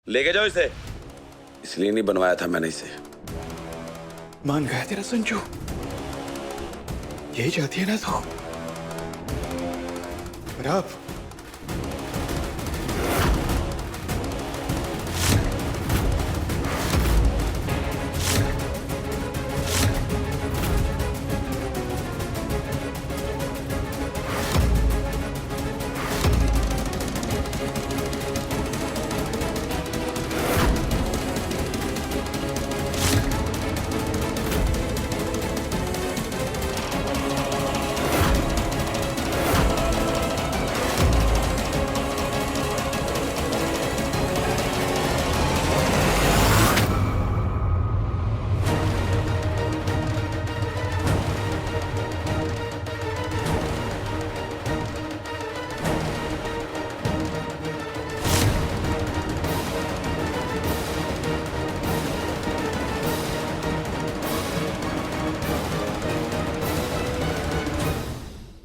लेके जाओ इसे। इसलिए नहीं बनवाया था मैंने इसे। मान गया तेरा संजू, यही चाहती है ना तू? पर अब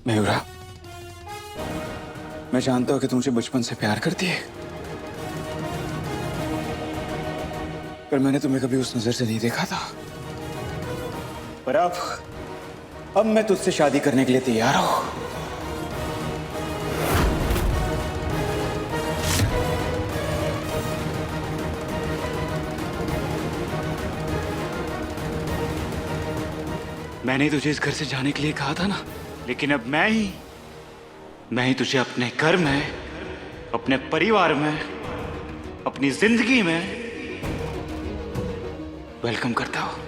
मयूरा, मैं जानता हूं कि तुम मुझे बचपन से प्यार करती है, पर मैंने तुम्हें कभी उस नजर से नहीं देखा था। पर अब मैं तुझसे शादी करने के लिए तैयार हूं। मैंने तुझे इस घर से जाने के लिए कहा था ना, लेकिन अब मैं ही तुझे अपने घर में, अपने परिवार में, अपनी जिंदगी में वेलकम करता हूं।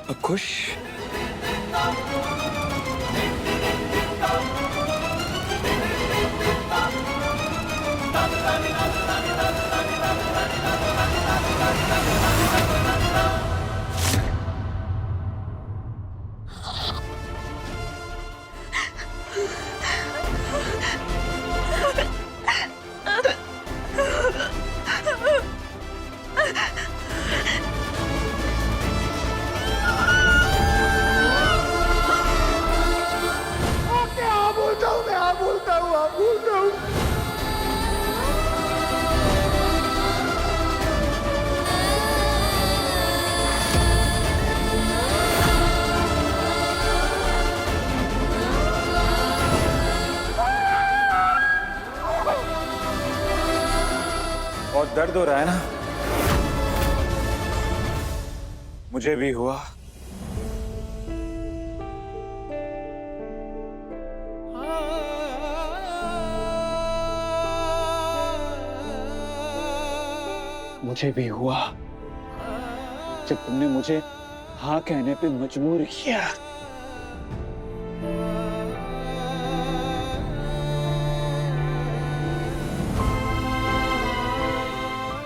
अब खुश? और दर्द हो रहा है ना? मुझे भी हुआ। मुझे भी हुआ जब तुमने मुझे हाँ कहने पे मजबूर किया।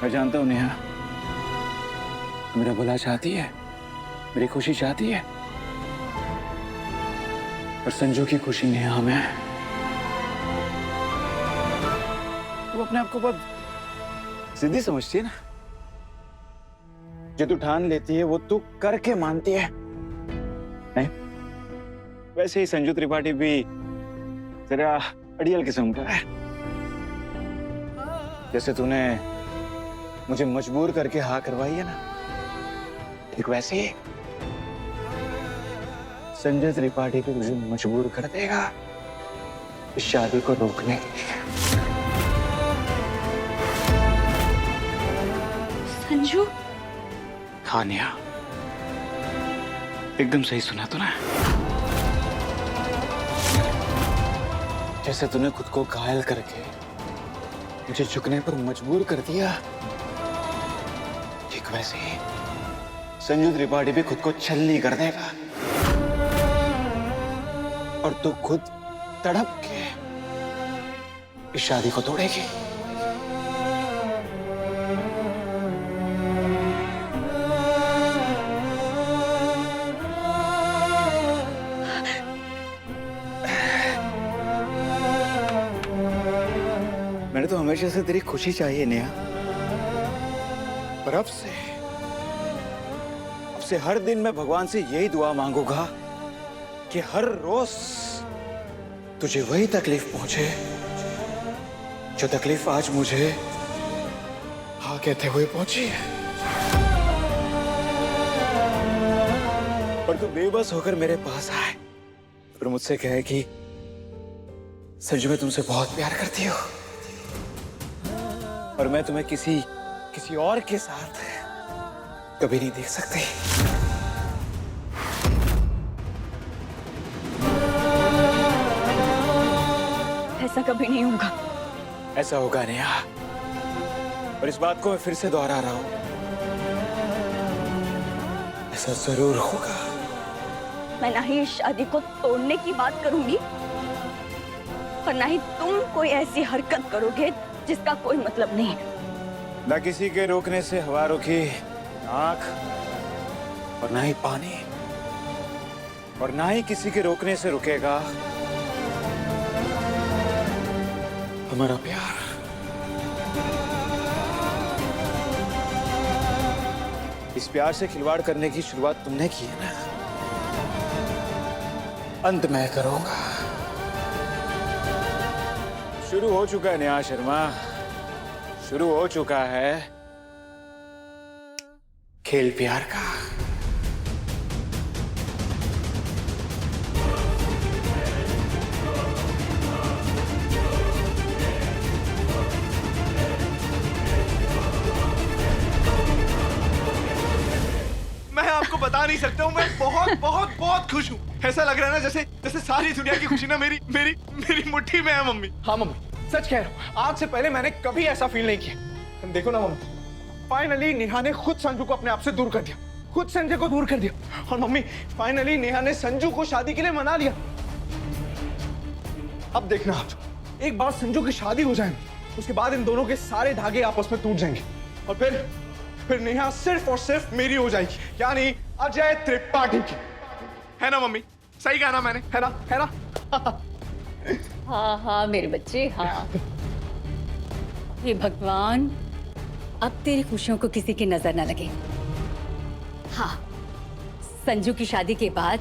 मैं जानता हूं नेहा, मेरा भला चाहती है, मेरी खुशी चाहती है, पर संजू की खुशी नेहा में है। तू अपने आप को बहुत जिद्दी समझती है ना। जो तू ठान लेती है वो तू करके मानती है, नहीं? वैसे ही संजू त्रिपाठी भी तेरा अड़ियल किस्म का है। जैसे तूने मुझे मजबूर करके हाँ करवाई है ना, ठीक वैसे ही संजय त्रिपाठी को मुझे मजबूर कर देगा इस शादी को रोकने के लिए। संजू? हाँ नेहा, एकदम सही सुना तूने। जैसे तूने खुद को घायल करके मुझे झुकने पर मजबूर कर दिया, ठीक वैसे ही संजू त्रिपाठी भी खुद को छलनी कर देगा और तू खुद तड़प के इस शादी को तोड़ेगी। मैंने तो हमेशा से तेरी खुशी चाहिए नेहा, पर अब से हर दिन मैं भगवान से यही दुआ मांगूंगा कि हर रोज तुझे वही तकलीफ पहुंचे जो तकलीफ आज मुझे हाँ कहते हुए पहुंची है। पर तू बेबस होकर मेरे पास आए और मुझसे कहे कि संजू मैं तुमसे बहुत प्यार करती हूँ और मैं तुम्हें किसी और के साथ कभी नहीं देख सकती। ऐसा कभी नहीं होगा। ऐसा होगा नेहा, और इस बात को मैं फिर से दोहरा रहा हूं, ऐसा जरूर होगा। मैं ना ही इस शादी को तोड़ने की बात करूंगी और ना ही तुम कोई ऐसी हरकत करोगे जिसका कोई मतलब नहीं। ना किसी के रोकने से हवा रुकी आंख, और ना ही पानी, और ना ही किसी के रोकने से रुकेगा हमारा प्यार। इस प्यार से खिलवाड़ करने की शुरुआत तुमने की है ना, अंत मैं करूंगा। शुरू हो चुका है नेहा शर्मा, शुरू हो चुका है खेल प्यार का। मैं आपको बता नहीं सकता हूँ, मैं बहुत बहुत बहुत खुश हूँ। ऐसा लग रहा है ना जैसे सारी दुनिया की खुशी ना मेरी मेरी मेरी मुट्ठी में है मम्मी। हाँ मम्मी, सच कह रहा हूँ, आज से पहले मैंने कभी ऐसा फील नहीं किया। देखो ना मम्मी, फाइनली नेहा ने खुद संजू को अपने आप से दूर कर दिया, खुद संजय को दूर कर दिया। और मम्मी, फाइनली नेहा ने संजू को शादी के लिए मना लिया। अब देखना आप, एक बार संजू की शादी हो जाए, उसके बाद इन दोनों के सारे धागे आपस में टूट जाएंगे और फिर नेहा सिर्फ और सिर्फ मेरी हो जाएगी, यानी अजय त्रिपाठी की। है ना मम्मी, सही कहा ना मैंने, है ना, है ना? हाँ हाँ मेरे बच्चे, हाँ। हे भगवान, अब तेरी खुशियों को किसी की नजर न लगे। हाँ, संजू की शादी के बाद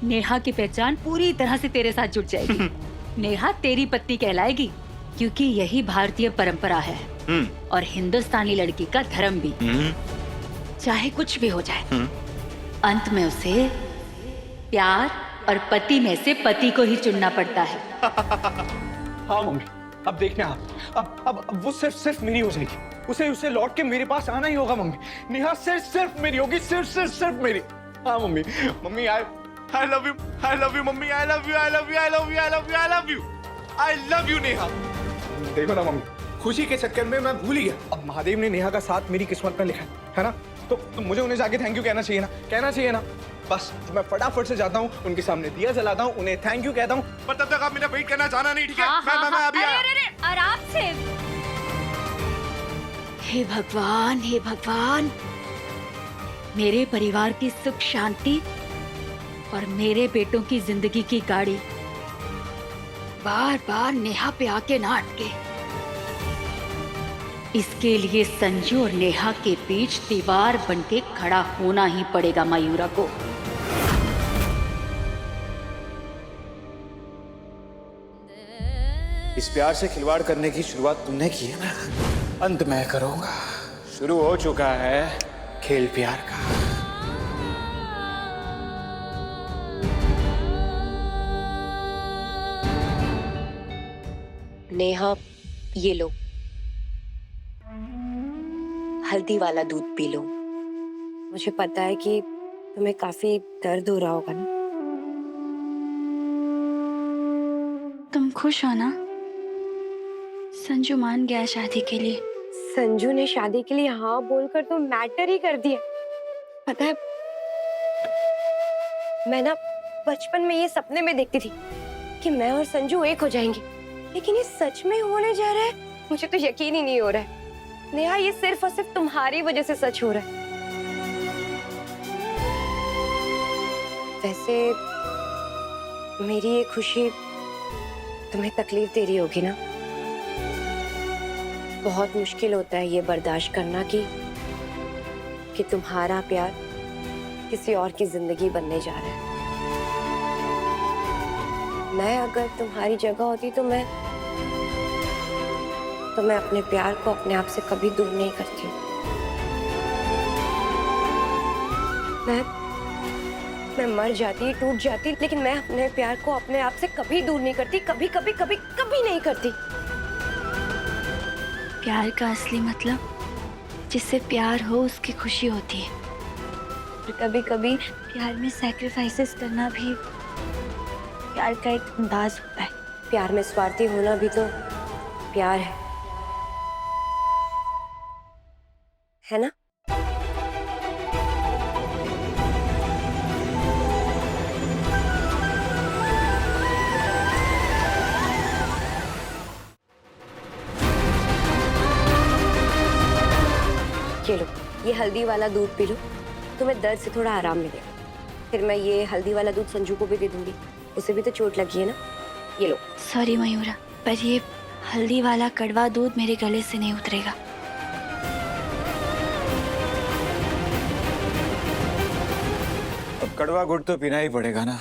नेहा की पहचान पूरी तरह से तेरे साथ जुड़ जाएगी। नेहा तेरी पत्नी कहलाएगी, क्योंकि यही भारतीय परंपरा है और हिंदुस्तानी लड़की का धर्म भी। चाहे कुछ भी हो जाए, अंत में उसे प्यार और पति में से पति को ही चुनना पड़ता है। हाँ मम्मी, अब देखना आप, अब वो सिर्फ मेरी हो जाएगी। उसे लौट के मेरे पास आना ही होगा मम्मी। नेहा सिर्फ मेरी होगी, सिर्फ मेरी। हाँ mummy, mummy I love you mummy, I love you Neha. देखो ना मम्मी, खुशी के चक्कर में मैं भूल ही गया। अब महादेव ने नेहा का साथ मेरी किस्मत में लिखा है ना, तो मुझे उन्हें जाके थैंक यू कहना चाहिए ना। बस मैं फटाफट से जाता हूँ, उनके सामने दिया जलाता हूँ, उन्हें थैंक यू कहता हूँ। पर तब तक आप मेरा वेट करना जाना नहीं, ठीक है? मैं अभी आया। आराम से। हे भगवान, मेरे परिवार की सुख शांति और मेरे बेटों की जिंदगी की गाड़ी बार बार नेहा पे आके ना अटके। इसके लिए संजू और नेहा के बीच दीवार बनके खड़ा होना ही पड़ेगा मयूरा को। इस प्यार से खिलवाड़ करने की शुरुआत तुमने की है ना, अंत मैं करूंगा। शुरू हो चुका है खेल प्यार का। नेहा, ये लो, हल्दी वाला दूध पी लो। मुझे पता है कि तुम्हें काफी दर्द हो रहा होगा ना। तुम खुश हो ना? संजू मान गया शादी के लिए। संजू ने शादी के लिए हाँ बोलकर तो मैटर ही कर दिया। पता है, मैं ना बचपन में ये सपने में देखती थी कि मैं और संजू एक हो जाएंगे, लेकिन ये सच में होने जा रहा है। मुझे तो यकीन ही नहीं हो रहा है। नेहा, ये सिर्फ और सिर्फ तुम्हारी वजह से सच हो रहा है। वैसे मेरी ये खुशी तुम्हें तकलीफ दे रही होगी ना। बहुत मुश्किल होता है ये बर्दाश्त करना कि तुम्हारा प्यार किसी और की जिंदगी बनने जा रहा है। मैं अगर तुम्हारी जगह होती तो मैं अपने प्यार को अपने आप से कभी दूर नहीं करती। मैं मर जाती, टूट जाती, लेकिन मैं अपने प्यार को अपने आप से कभी दूर नहीं करती। कभी कभी कभी कभी नहीं करती। प्यार का असली मतलब जिससे प्यार हो उसकी खुशी होती है। और कभी कभी प्यार में सैक्रिफाइसेस करना भी प्यार का एक अंदाज होता है। प्यार में स्वार्थी होना भी तो प्यार है ना? ये लो, ये हल्दी वाला दूध पी लो, तुम्हें दर्द से थोड़ा आराम मिलेगा। फिर मैं ये हल्दी वाला दूध संजू को भी दे दूंगी, उसे भी तो चोट लगी है ना। ये लो। सॉरी मयूरा, पर ये हल्दी वाला कड़वा दूध मेरे गले से नहीं उतरेगा। अब कड़वा गुड़ तो पीना ही पड़ेगा ना।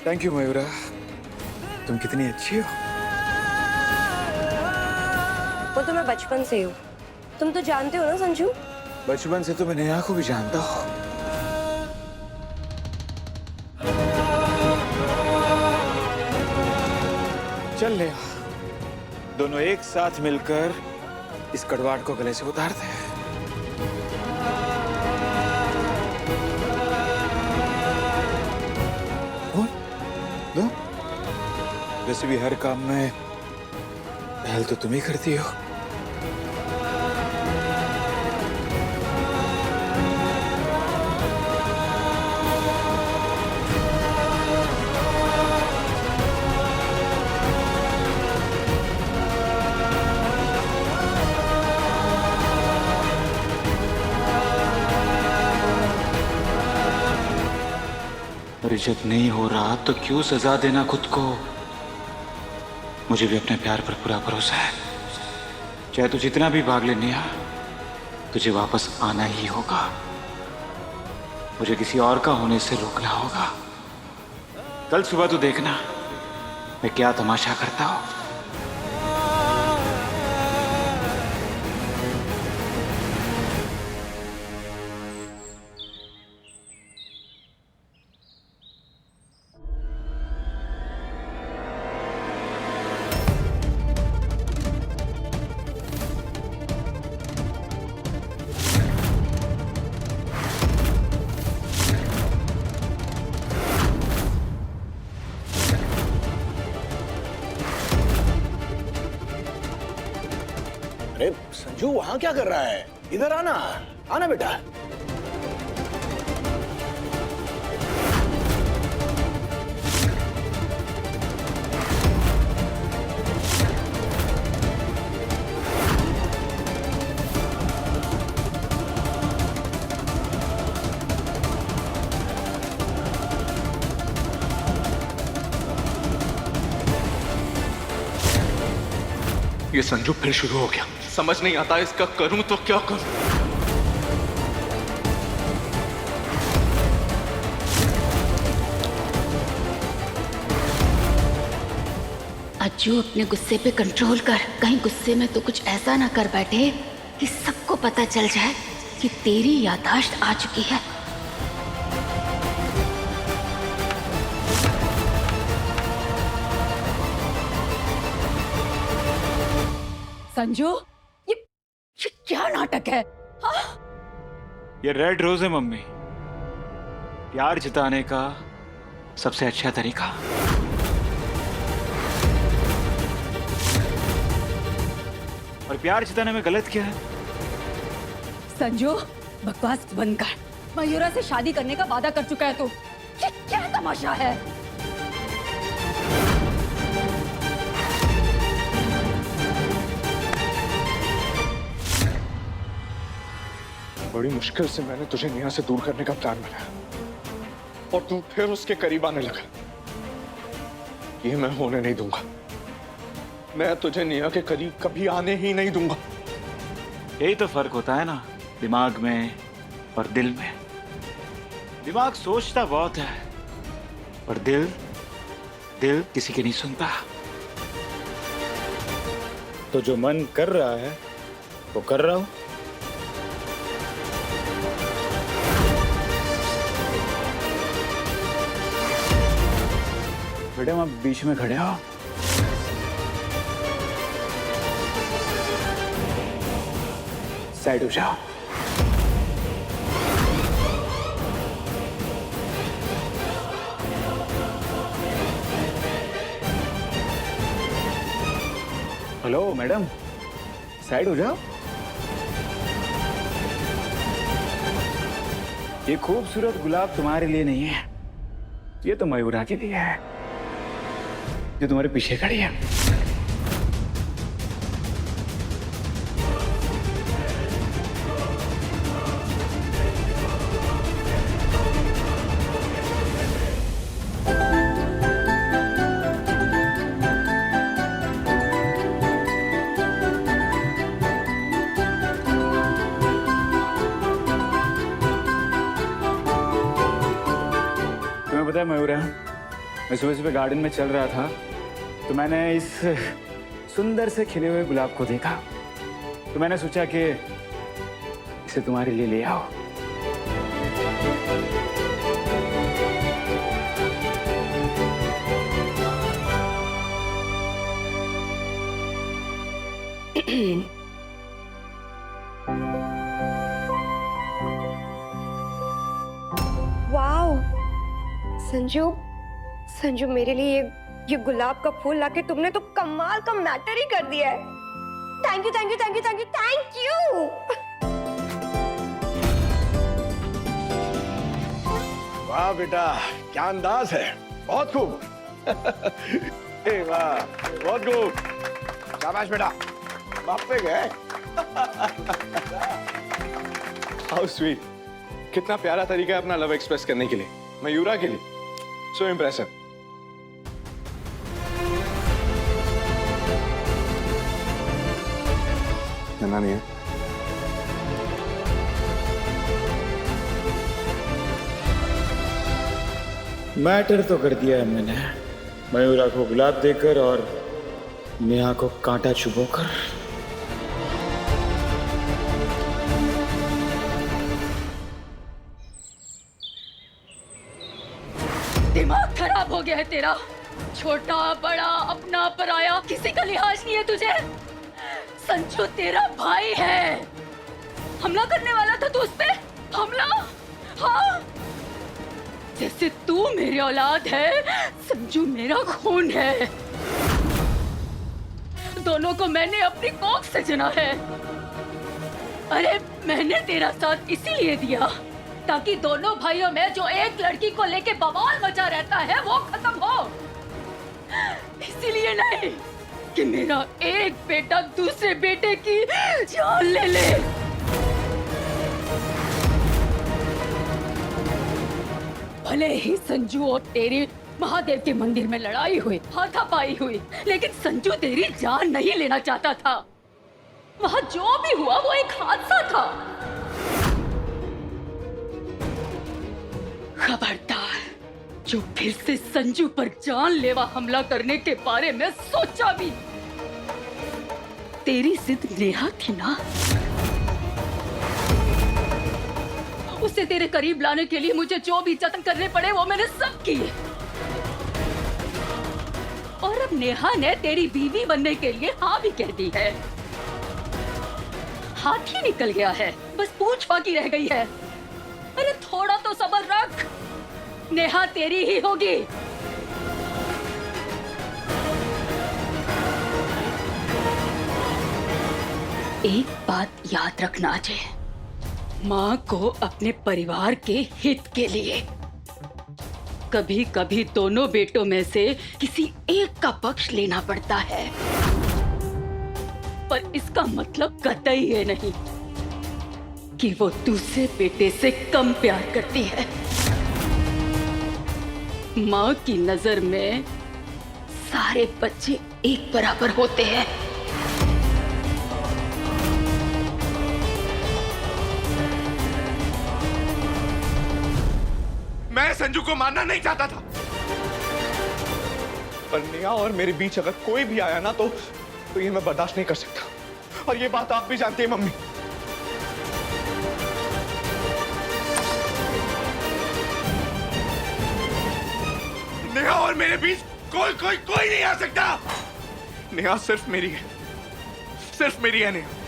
थैंक यू मयूरा, तुम कितनी अच्छी हो। वो तो मैं बचपन से हूँ, तुम तो जानते हो ना संजू। बचपन से तो मैं नेहा को भी जानता हूँ। चल नेहा, दोनों एक साथ मिलकर इस कड़वाहट को गले से उतारते हैं। दो, वैसे भी हर काम में पहल तो तुम ही करती हो। और जब नहीं हो रहा तो क्यों सजा देना खुद को। मुझे भी अपने प्यार पर पूरा भरोसा है। चाहे तू जितना भी भाग ले नेहा, तुझे वापस आना ही होगा। मुझे किसी और का होने से रोकना होगा। कल सुबह तू देखना मैं क्या तमाशा करता हूं। अरे संजू, वहां क्या कर रहा है? इधर आना, आना बेटा। ये संजू फिर शुरू हो गया। समझ नहीं आता इसका करूं तो क्या करूं। अज्जू, अपने गुस्से पे कंट्रोल कर। कहीं गुस्से में तो कुछ ऐसा ना कर बैठे कि सबको पता चल जाए कि तेरी याददाश्त आ चुकी है। संजू, ये क्या नाटक है? ये रेड रोज है मम्मी, प्यार जिताने का सबसे अच्छा तरीका। और प्यार जिताने में गलत क्या है? संजू, बकवास बंद कर। मयूरा से शादी करने का वादा कर चुका है तू। ये क्या तमाशा है? बड़ी मुश्किल से मैंने तुझे नेहा से दूर करने का प्लान बनाया और तू फिर उसके करीब आने लगा। ये मैं होने नहीं दूंगा। मैं तुझे नेहा के करीब कभी आने ही नहीं दूंगा। यही तो फर्क होता है ना, दिमाग में और दिल में। दिमाग सोचता बहुत है और दिल किसी की नहीं सुनता। तो जो मन कर रहा है वो कर रहा हूं। मैडम, आप बीच में खड़े हो। साइड हो जाओ। हेलो मैडम, साइड हो जाओ। ये खूबसूरत गुलाब तुम्हारे लिए नहीं है, ये तो मयूरा के लिए है जो तुम्हारे पीछे खड़ी है। तुम्हें पता है मयूरा, मैं सुबह सुबह गार्डन में चल रहा था तो मैंने इस सुंदर से खिले हुए गुलाब को देखा, तो मैंने सोचा कि इसे तुम्हारे लिए ले आओ। वाओ, संजू मेरे लिए ये गुलाब का फूल लाके तुमने तो कमाल का मैटर ही कर दिया है। Thank you, thank you, thank you, thank you, thank you. वाह बेटा, क्या अंदाज है, बहुत खूब। वाह, बहुत खूब, शाबाश बेटा, बाप पे गए। हाउ स्वीट, कितना प्यारा तरीका है अपना लव एक्सप्रेस करने के लिए, मयूरा के लिए। सो इम्प्रेसिव। नहीं है। मैटर तो कर दिया है मैंने, मयूरा को गुलाब देकर और नेहा को कांटा चुभोकर। दिमाग खराब हो गया है तेरा। छोटा बड़ा अपना पराया किसी का लिहाज नहीं है तुझे। संजू तेरा भाई है। हमला करने वाला था तू उस पे? हमला? हाँ, जैसे तू मेरी औलाद है, संजू मेरा खून है। दोनों को मैंने अपनी कोख से चुना है। अरे मैंने तेरा साथ इसीलिए दिया ताकि दोनों भाइयों में जो एक लड़की को लेके बवाल मचा रहता है वो खत्म हो। इसीलिए नहीं कि मेरा एक बेटा दूसरे बेटे की जान ले ले। भले ही संजू और तेरी महादेव के मंदिर में लड़ाई हुई, हाथापाई हुई, लेकिन संजू तेरी जान नहीं लेना चाहता था। वहां जो भी हुआ वो एक हादसा था। खबरदार, जो फिर से संजू पर जानलेवा हमला करने के बारे में सोचा भी। तेरी जिद नेहा थी ना, उसे तेरे करीब लाने के लिए मुझे जो भी जतन करने पड़े वो मैंने सब किए। और अब नेहा ने तेरी बीवी बनने के लिए हाँ भी कह दी है। हाथ ही निकल गया है, बस पूंछ बाकी रह गई है। अरे थोड़ा तो सब्र रख, नेहा तेरी ही होगी। एक बात याद रखना अजय, माँ को अपने परिवार के हित के लिए कभी कभी दोनों बेटों में से किसी एक का पक्ष लेना पड़ता है, पर इसका मतलब कतई ये नहीं कि वो दूसरे बेटे से कम प्यार करती है। माँ की नजर में सारे बच्चे एक बराबर होते हैं। मैं संजू को मारना नहीं चाहता था, पर नेहा और मेरे बीच अगर कोई भी आया ना तो ये मैं बर्दाश्त नहीं कर सकता। और ये बात आप भी जानती है मम्मी। नेहा और मेरे बीच कोई नहीं आ सकता। नेहा सिर्फ मेरी है, सिर्फ मेरी है नेहा।